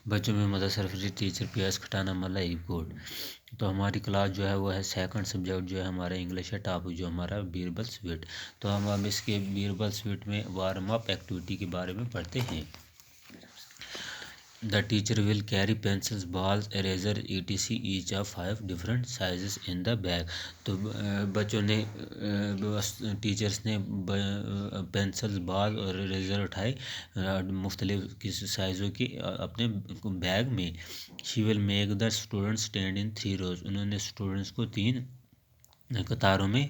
بچوں میں مدد سرفری ٹیچر پیاز کھٹانا ملا ایک گوڈ. تو ہماری کلاس جو ہے وہ ہے سیکنڈ سبجیکٹ جو ہے ہمارا انگلش ہے ٹاپک جو ہمارا بیربل سویٹ. تو ہم اس کے بیربل سویٹ میں وارم اپ ایکٹیویٹی کے بارے میں پڑھتے ہیں. The teacher will carry pencils, balls, eraser, etc. each of 5 different sizes in the bag. تو بچوں نے ٹیچرس نے پینسل بال اور اریزر اٹھائے مختلف سائزوں کی اپنے بیگ میں. She will make the students stand in 3 rows. انہوں نے اسٹوڈنٹس کو 3 قطاروں میں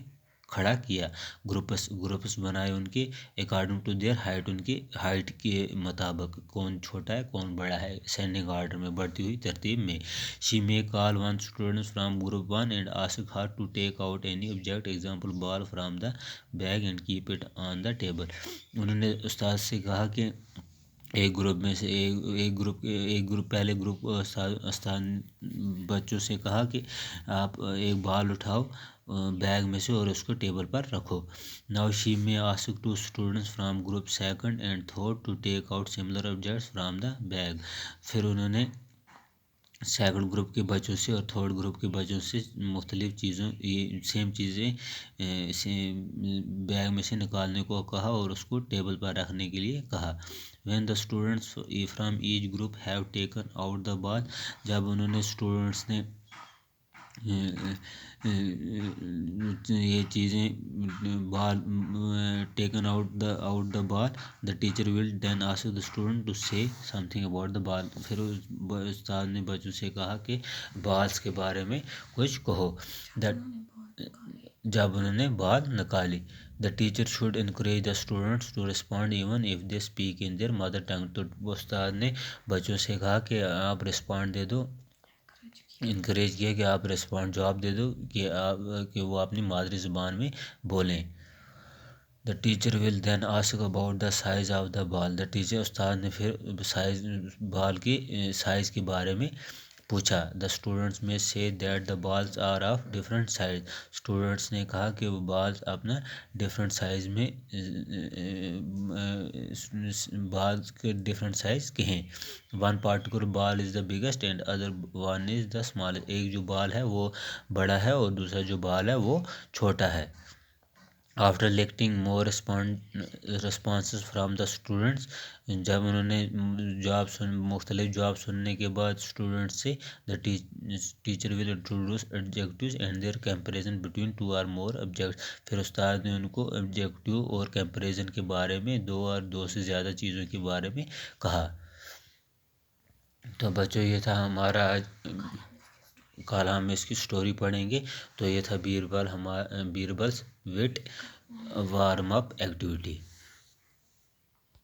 کھڑا کیا. گروپس بنائے ان کے اکارڈنگ ٹو دیئر ہائٹ، ان کی ہائٹ کے مطابق کون چھوٹا ہے کون بڑا ہے، اسینڈنگ آرڈر میں بڑھتی ہوئی ترتیب میں. شی may call one student from group 1 and ask her to take out any object example ball from the bag and keep it on the table. انہوں نے استاد سے کہا کہ ایک گروپ میں سے ایک گروپ پہلے گروپ استاد بچوں سے کہا کہ آپ ایک بال اٹھاؤ بیگ میں سے اور اس کو ٹیبل پر رکھو. Now she may ask 2 students from group second and third to take out similar objects from the bag. پھر انہوں نے سیکنڈ گروپ کے بچوں سے اور تھرڈ گروپ کے بچوں سے مختلف چیزوں سیم چیزیں بیگ میں سے نکالنے کو کہا اور اس کو ٹیبل پر رکھنے کے لیے کہا. When the students from each group have taken out the ball. جب انہوں نے اسٹوڈنٹس نے یہ چیزیں ball taken out the ball the teacher will then ask the student to say some thing about the بال. پھر استاد نے بچوں سے کہا کہ بالس کے بارے میں کچھ کہو. جب انہوں نے بال نکالی. The teacher should encourage the students to respond even if they speak in their mother tongue. تو استاد نے بچوں سے کہا کہ آپ رسپونڈ دے دو، انکریج کیا کہ آپ رسپونڈ جواب دے دو کہ وہ اپنی مادری زبان میں بولیں. The teacher will then ask about the size of the ball. The teacher استاد نے پھر بال کی سائز کے بارے میں پوچھا. دا اسٹوڈنٹس میں سے that the balls are of different size. Students نے کہا کہ وہ بالز اپنا ڈفرینٹ سائز میں بالز کے ڈفرینٹ سائز کے ہیں. One particular ball is the biggest and other one is the smallest. ایک جو بال ہے وہ بڑا ہے اور دوسرا جو بال ہے وہ چھوٹا ہے. After collecting more responses from the students. جب انہوں نے مختلف جواب سننے کے بعد اسٹوڈنٹ سے the teacher will introduce adjectives and their comparison between 2 اور مور آبجیکٹس. پھر استاد نے ان کو آبجیکٹیو اور کمپیریزن کے بارے میں 2 اور 2 سے زیادہ چیزوں کے بارے میں کہا. تو بچوں یہ تھا ہمارا آج کل ہم اس کی سٹوری پڑھیں گے. تو یہ تھا بیربلس وٹ وارم اپ ایکٹیویٹی.